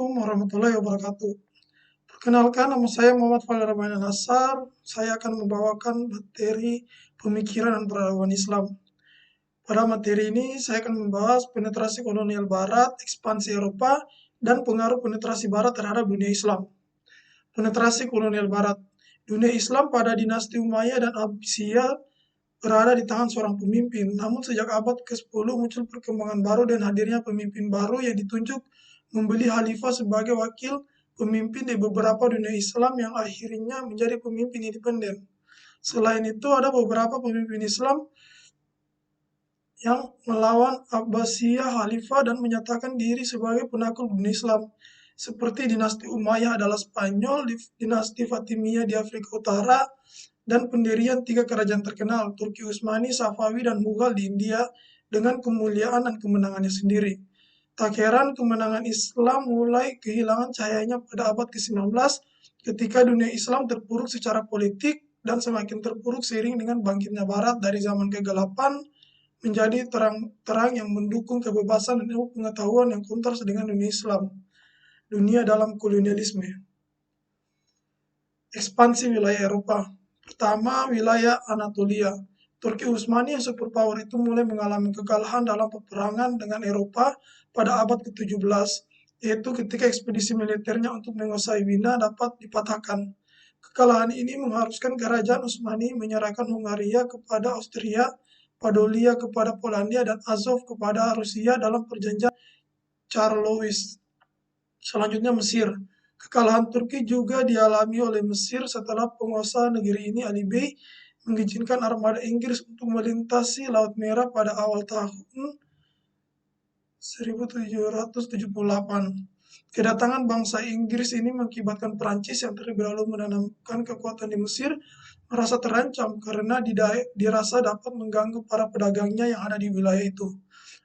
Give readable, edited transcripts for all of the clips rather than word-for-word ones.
Assalamualaikum warahmatullahi wabarakatuh. Perkenalkan, nama saya Muhammad Fadil Ramadhan Nassar. Saya akan membawakan materi pemikiran dan peradaban Islam. Pada materi ini, saya akan membahas penetrasi kolonial Barat, ekspansi Eropa, dan pengaruh penetrasi Barat terhadap dunia Islam. Penetrasi kolonial Barat. Dunia Islam pada dinasti Umayyah dan Abbasiyah berada di tangan seorang pemimpin. Namun sejak abad ke-10 muncul perkembangan baru dan hadirnya pemimpin baru yang ditunjuk membeli khalifah sebagai wakil pemimpin di beberapa dunia Islam yang akhirnya menjadi pemimpin independen. Selain itu ada beberapa pemimpin Islam yang melawan Abbasiyah Khalifah dan menyatakan diri sebagai penakluk dunia Islam. Seperti dinasti Umayyah adalah Spanyol, dinasti Fatimiyah di Afrika Utara, dan pendirian 3 kerajaan terkenal, Turki Utsmani, Safawi, dan Mughal di India dengan kemuliaan dan kemenangannya sendiri. Tak heran kemenangan Islam mulai kehilangan cahayanya pada abad ke-19 ketika dunia Islam terpuruk secara politik dan semakin terpuruk seiring dengan bangkitnya Barat dari zaman kegelapan menjadi terang-terang yang mendukung kebebasan dan ilmu pengetahuan yang kontras dengan dunia Islam. Dunia dalam kolonialisme. Ekspansi wilayah Eropa. Pertama, wilayah Anatolia. Turki Utsmani yang superpower itu mulai mengalami kekalahan dalam peperangan dengan Eropa pada abad ke-17, yaitu ketika ekspedisi militernya untuk menguasai Wina dapat dipatahkan. Kekalahan ini mengharuskan kerajaan Utsmani menyerahkan Hungaria kepada Austria, Podolia kepada Polandia, dan Azov kepada Rusia dalam perjanjian Charlewis. Selanjutnya Mesir. Kekalahan Turki juga dialami oleh Mesir setelah penguasa negeri ini Ali Bey mengizinkan armada Inggris untuk melintasi Laut Merah pada awal tahun 1778. Kedatangan bangsa Inggris ini mengakibatkan Prancis yang terlebih dahulu menanamkan kekuatan di Mesir merasa terancam karena dirasa dapat mengganggu para pedagangnya yang ada di wilayah itu,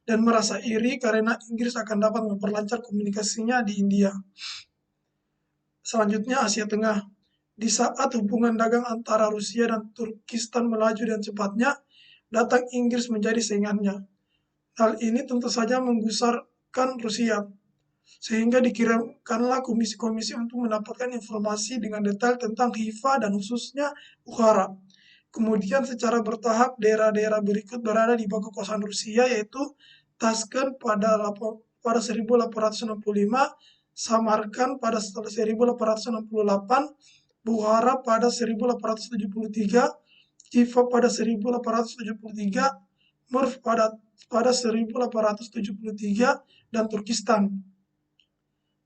dan merasa iri karena Inggris akan dapat memperlancar komunikasinya di India. Selanjutnya Asia Tengah. Di saat hubungan dagang antara Rusia dan Turkistan melaju dengan cepatnya, datang Inggris menjadi saingannya. Hal ini tentu saja menggusarkan Rusia, sehingga dikirimkanlah komisi-komisi untuk mendapatkan informasi dengan detail tentang Khiva dan khususnya Bukhara. Kemudian secara bertahap daerah-daerah berikut berada di bawah kekuasaan Rusia, yaitu Tashkent pada 1865, Samarkand pada 1868, Bukhara pada 1873, Khiva pada 1873, Merv pada 1873, dan Turkistan.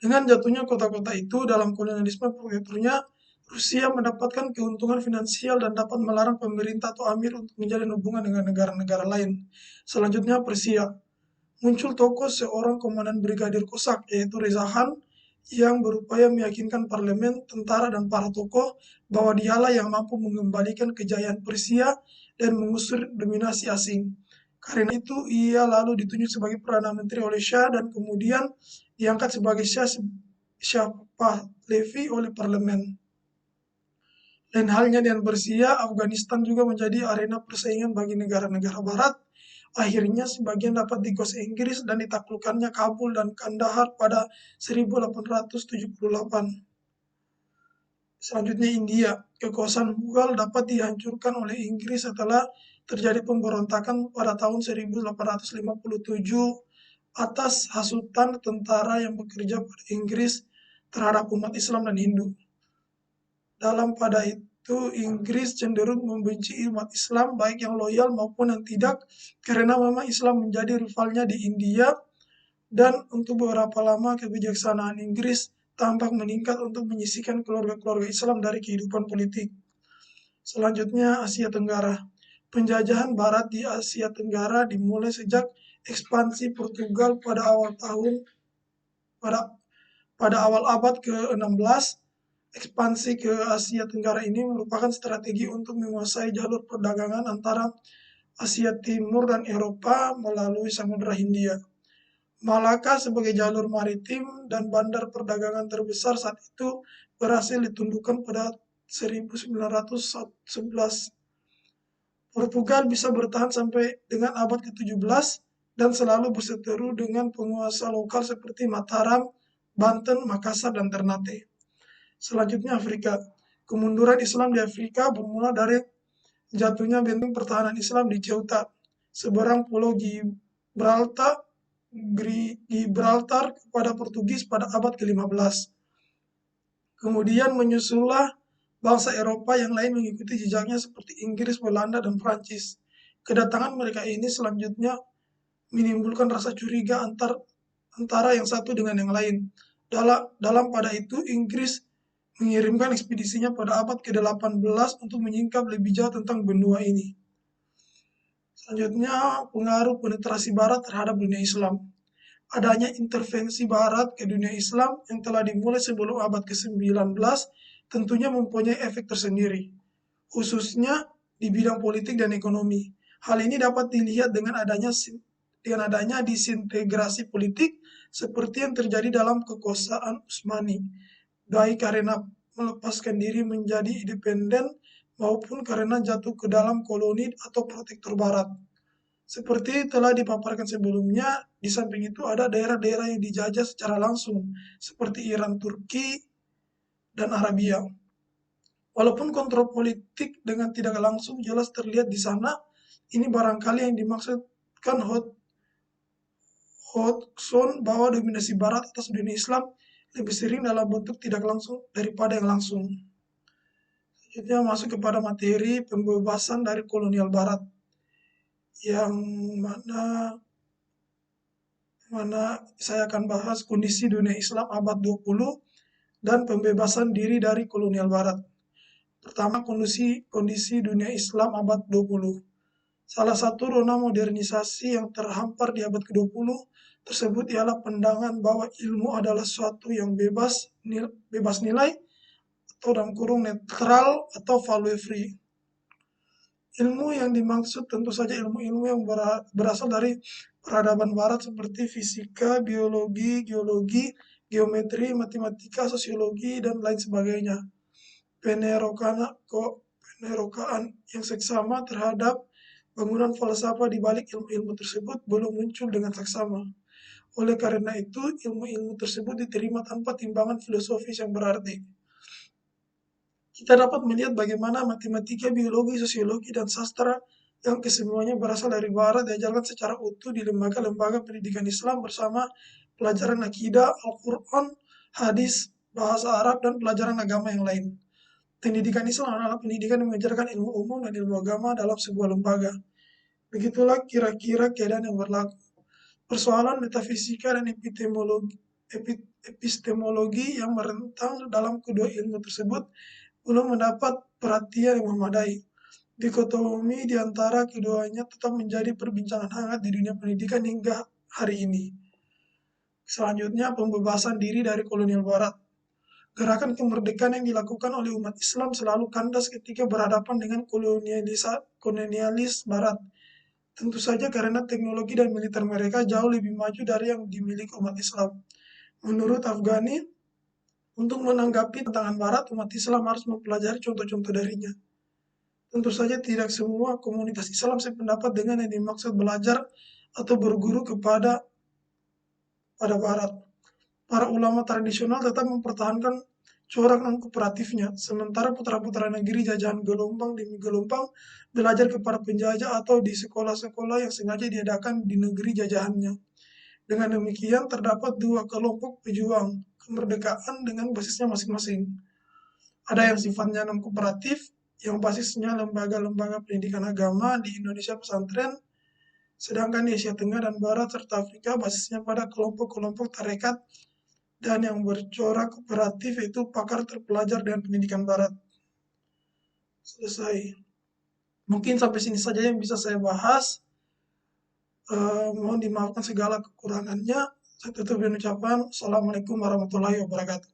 Dengan jatuhnya kota-kota itu dalam kolonialisme protekturnya, Rusia mendapatkan keuntungan finansial dan dapat melarang pemerintah atau amir untuk menjalin hubungan dengan negara-negara lain. Selanjutnya Persia. Muncul tokoh seorang komandan brigadir Kosak, yaitu Reza Khan, yang berupaya meyakinkan parlemen, tentara, dan para tokoh bahwa dialah yang mampu mengembalikan kejayaan Persia dan mengusir dominasi asing. Karena itu, ia lalu ditunjuk sebagai Perdana Menteri oleh Shah dan kemudian diangkat sebagai Shah Pahlavi oleh parlemen. Lain halnya dengan Persia, Afghanistan juga menjadi arena persaingan bagi negara-negara Barat. Akhirnya sebagian dapat dikuasai Inggris dan ditaklukkannya Kabul dan Kandahar pada 1878. Selanjutnya India. Kekuasaan Mughal dapat dihancurkan oleh Inggris setelah terjadi pemberontakan pada tahun 1857 atas hasutan tentara yang bekerja pada Inggris terhadap umat Islam dan Hindu. Pada itu Inggris cenderung membenci umat Islam baik yang loyal maupun yang tidak, karena memang Islam menjadi rivalnya di India, dan untuk beberapa lama kebijaksanaan Inggris tampak meningkat untuk menyisihkan keluarga-keluarga Islam dari kehidupan politik. Selanjutnya Asia Tenggara. Penjajahan Barat di Asia Tenggara dimulai sejak ekspansi Portugal pada awal abad ke-16. Ekspansi ke Asia Tenggara ini merupakan strategi untuk menguasai jalur perdagangan antara Asia Timur dan Eropa melalui Samudra Hindia. Malaka sebagai jalur maritim dan bandar perdagangan terbesar saat itu berhasil ditundukkan pada 1911. Portugal bisa bertahan sampai dengan abad ke-17 dan selalu berseteru dengan penguasa lokal seperti Mataram Banten, Makassar, dan Ternate. Selanjutnya Afrika. Kemunduran Islam di Afrika bermula dari jatuhnya benteng pertahanan Islam di Ceuta, seberang pulau Gibraltar kepada Portugis pada abad ke-15. Kemudian menyusullah bangsa Eropa yang lain mengikuti jejaknya seperti Inggris, Belanda, dan Prancis. Kedatangan mereka ini selanjutnya menimbulkan rasa curiga antara yang satu dengan yang lain. Dalam pada itu, Inggris mengirimkan ekspedisinya pada abad ke-18 untuk menyingkap lebih jauh tentang benua ini. Selanjutnya, pengaruh penetrasi Barat terhadap dunia Islam. Adanya intervensi Barat ke dunia Islam yang telah dimulai sebelum abad ke-19 tentunya mempunyai efek tersendiri, khususnya di bidang politik dan ekonomi. Hal ini dapat dilihat dengan adanya disintegrasi politik seperti yang terjadi dalam kekuasaan Utsmani, baik karena melepaskan diri menjadi independen maupun karena jatuh ke dalam koloni atau protektor Barat. Seperti telah dipaparkan sebelumnya, di samping itu ada daerah-daerah yang dijajah secara langsung, seperti Iran, Turki, dan Arabia. Walaupun kontrol politik dengan tidak langsung jelas terlihat di sana, ini barangkali yang dimaksudkan Hodgson bahwa dominasi Barat atas dunia Islam lebih sering dalam bentuk tidak langsung daripada yang langsung. Selanjutnya masuk kepada materi pembebasan dari kolonial Barat, yang mana saya akan bahas kondisi dunia Islam abad 20 dan pembebasan diri dari kolonial Barat. Pertama, kondisi dunia Islam abad 20. Salah satu rona modernisasi yang terhampar di abad ke-20 tersebut ialah pandangan bahwa ilmu adalah suatu yang bebas nilai atau dalam kurung netral atau value free. Ilmu yang dimaksud tentu saja ilmu-ilmu yang berasal dari peradaban Barat seperti fisika, biologi, geologi, geometri, matematika, sosiologi, dan lain sebagainya. Penerokaan yang seksama terhadap bangunan falsafah di balik ilmu-ilmu tersebut belum muncul dengan seksama. Oleh karena itu, ilmu-ilmu tersebut diterima tanpa timbangan filosofis yang berarti. Kita dapat melihat bagaimana matematika, biologi, sosiologi, dan sastra yang kesemuanya berasal dari Barat diajarkan secara utuh di lembaga-lembaga pendidikan Islam bersama pelajaran akidah, Al-Quran, hadis, bahasa Arab, dan pelajaran agama yang lain. Pendidikan Islam adalah pendidikan yang mengajarkan ilmu umum dan ilmu agama dalam sebuah lembaga. Begitulah kira-kira keadaan yang berlaku. Persoalan metafisika dan epistemologi yang merentang dalam kedua ilmu tersebut belum mendapat perhatian yang memadai. Dikotomi di antara keduanya tetap menjadi perbincangan hangat di dunia pendidikan hingga hari ini. Selanjutnya, pembebasan diri dari kolonial Barat. Gerakan kemerdekaan yang dilakukan oleh umat Islam selalu kandas ketika berhadapan dengan kolonialis Barat. Tentu saja karena teknologi dan militer mereka jauh lebih maju dari yang dimiliki umat Islam. Menurut Afghani, untuk menanggapi tantangan Barat, umat Islam harus mempelajari contoh-contoh darinya. Tentu saja tidak semua komunitas Islam sependapat dengan yang dimaksud belajar atau berguru pada Barat. Para ulama tradisional tetap mempertahankan corak non-kooperatifnya, sementara putra-putra negeri jajahan gelombang demi gelombang belajar kepada penjajah atau di sekolah-sekolah yang sengaja diadakan di negeri jajahannya. Dengan demikian, terdapat dua kelompok pejuang kemerdekaan dengan basisnya masing-masing. Ada yang sifatnya non-kooperatif, yang basisnya lembaga-lembaga pendidikan agama di Indonesia pesantren, sedangkan di Asia Tengah dan Barat serta Afrika basisnya pada kelompok-kelompok tarekat dan yang bercorak kooperatif yaitu pakar terpelajar dengan pendidikan Barat. Selesai. Mungkin sampai sini saja yang bisa saya bahas. Mohon dimaafkan segala kekurangannya. Saya tutup dengan ucapan Assalamualaikum warahmatullahi wabarakatuh.